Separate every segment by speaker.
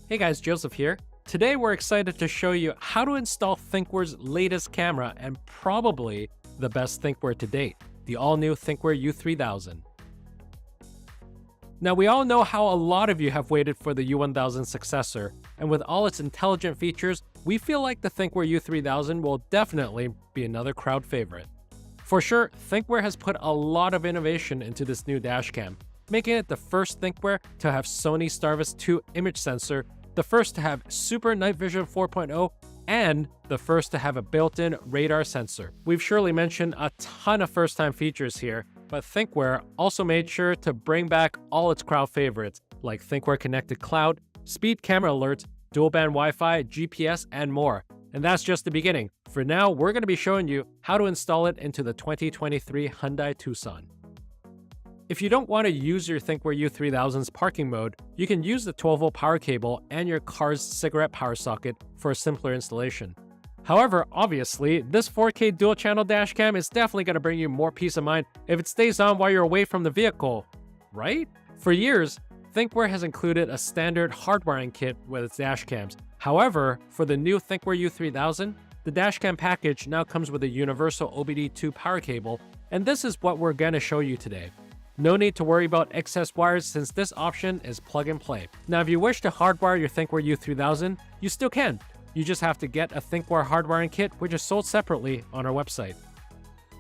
Speaker 1: Hey guys, Joseph here. Today we're excited to show you how to install Thinkware's latest camera and probably the best Thinkware to date, the all-new Thinkware U3000. Now we all know how a lot of you have waited for the U1000 successor, and with all its intelligent features, we feel like the Thinkware U3000 will definitely be another crowd favorite. For sure, Thinkware has put a lot of innovation into this new dashcam, making it the first Thinkware to have Sony Starvis 2 image sensor, the first to have Super Night Vision 4.0, and the first to have a built-in radar sensor. We've surely mentioned a ton of first-time features here, but Thinkware also made sure to bring back all its crowd favorites, like Thinkware Connected Cloud, speed camera alerts, dual-band Wi-Fi, GPS, and more. And that's just the beginning. For now, we're going to be showing you how to install it into the 2023 Hyundai Tucson. If you don't want to use your Thinkware U3000's parking mode, you can use the 12-volt power cable and your car's cigarette power socket for a simpler installation. However, obviously, this 4K dual-channel dashcam is definitely going to bring you more peace of mind if it stays on while you're away from the vehicle, right? For years, Thinkware has included a standard hardwiring kit with its dashcams. However, for the new Thinkware U3000, the dashcam package now comes with a universal OBD2 power cable, and this is what we're going to show you today. No need to worry about excess wires since this option is plug and play. Now, if you wish to hardwire your Thinkware U3000, you still can. You just have to get a Thinkware hardwiring kit, which is sold separately on our website.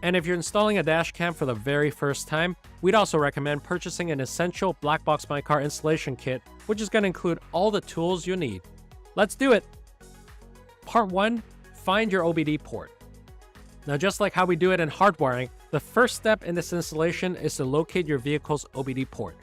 Speaker 1: And if you're installing a dashcam for the very first time, we'd also recommend purchasing an essential Black Box My Car installation kit, which is going to include all the tools you need. Let's do it! Part 1. Find your OBD port. Now, just like how we do it in hardwiring, the first step in this installation is to locate your vehicle's OBD port.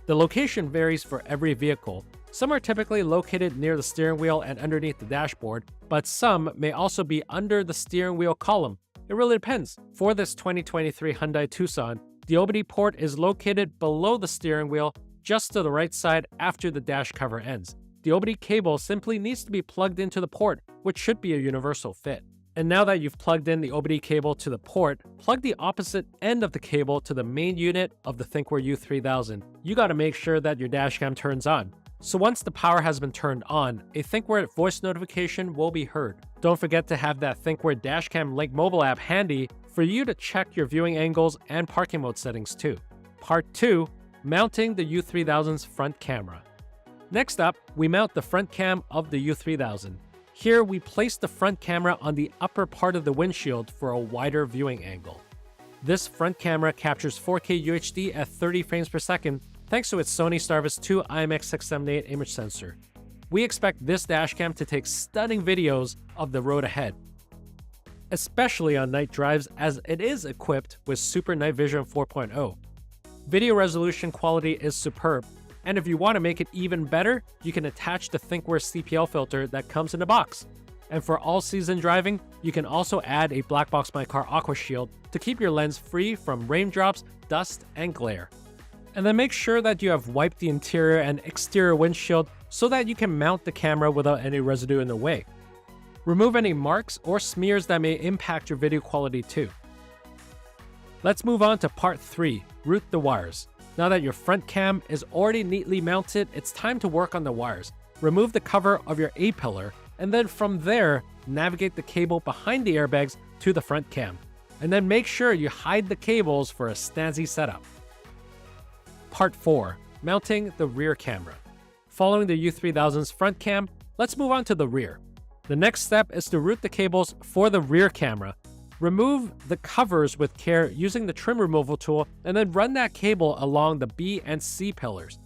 Speaker 1: The location varies for every vehicle. Some are typically located near the steering wheel and underneath the dashboard, but some may also be under the steering wheel column. It really depends. For this 2023 Hyundai Tucson, the OBD port is located below the steering wheel, just to the right side after the dash cover ends. The OBD cable simply needs to be plugged into the port, which should be a universal fit. And now that you've plugged in the OBD cable to the port, plug the opposite end of the cable to the main unit of the Thinkware U3000. You gotta make sure that your dashcam turns on. So once the power has been turned on, a Thinkware voice notification will be heard. Don't forget to have that Thinkware Dashcam Link mobile app handy for you to check your viewing angles and parking mode settings too. Part 2. Mounting the U3000's front camera. Next up, we mount the front cam of the U3000. Here, we place the front camera on the upper part of the windshield for a wider viewing angle. This front camera captures 4K UHD at 30 frames per second thanks to its Sony Starvis 2 IMX678 image sensor. We expect this dashcam to take stunning videos of the road ahead, especially on night drives as it is equipped with Super Night Vision 4.0. Video resolution quality is superb, and if you want to make it even better, you can attach the Thinkware CPL filter that comes in a box. And for all-season driving, you can also add a Black Box My Car Aqua Shield to keep your lens free from raindrops, dust, and glare. And then make sure that you have wiped the interior and exterior windshield so that you can mount the camera without any residue in the way. Remove any marks or smears that may impact your video quality too. Let's move on to part 3, route the wires. Now that your front cam is already neatly mounted, it's time to work on the wires. Remove the cover of your A-pillar, and then from there, navigate the cable behind the airbags to the front cam. And then make sure you hide the cables for a snazzy setup. Part 4. Mounting the rear camera. Following the U3000's front cam, let's move on to the rear. The next step is to route the cables for the rear camera. Remove the covers with care using the trim removal tool and then run that cable along the B and C pillars.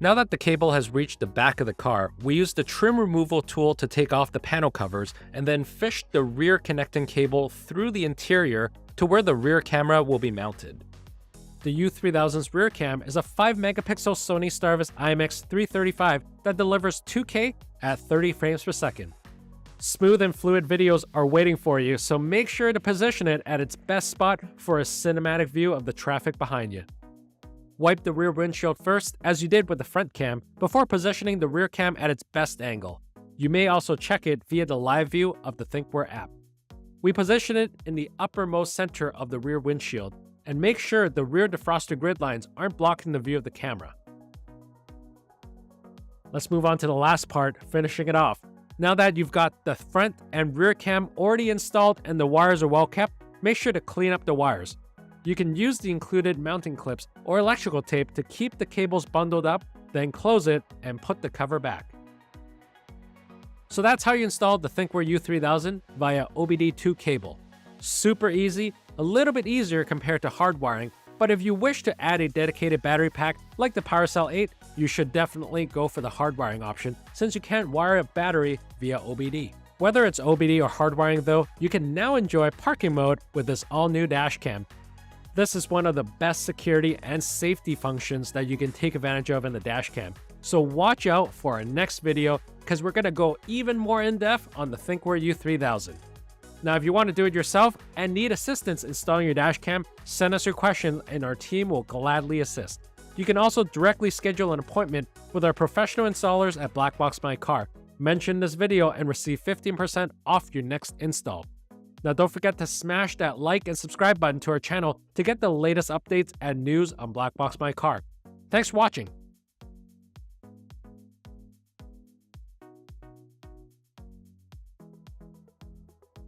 Speaker 1: Now that the cable has reached the back of the car, we use the trim removal tool to take off the panel covers and then fish the rear connecting cable through the interior to where the rear camera will be mounted. The U3000's rear cam is a 5-megapixel Sony Starvis IMX335 that delivers 2K at 30 frames per second. Smooth and fluid videos are waiting for you, so make sure to position it at its best spot for a cinematic view of the traffic behind you. Wipe the rear windshield first, as you did with the front cam, before positioning the rear cam at its best angle. You may also check it via the live view of the Thinkware app. We position it in the uppermost center of the rear windshield, and make sure the rear defroster grid lines aren't blocking the view of the camera. Let's move on to the last part, finishing it off. Now that you've got the front and rear cam already installed and the wires are well kept, make sure to clean up the wires. You can use the included mounting clips or electrical tape to keep the cables bundled up, then close it and put the cover back. So that's how you install the Thinkware U3000 via OBD2 cable. Super easy, a little bit easier compared to hard wiring, but if you wish to add a dedicated battery pack like the PowerCell 8, you should definitely go for the hard wiring option since you can't wire a battery via OBD. Whether it's OBD or hard wiring though, you can now enjoy parking mode with this all-new dash cam. This is one of the best security and safety functions that you can take advantage of in the dash cam. So watch out for our next video because we're going to go even more in-depth on the Thinkware U3000. Now, if you want to do it yourself and need assistance installing your dash cam, send us your question and our team will gladly assist. You can also directly schedule an appointment with our professional installers at Blackbox My Car. Mention this video and receive 15% off your next install. Now, don't forget to smash that like and subscribe button to our channel to get the latest updates and news on Blackbox My Car. Thanks for watching.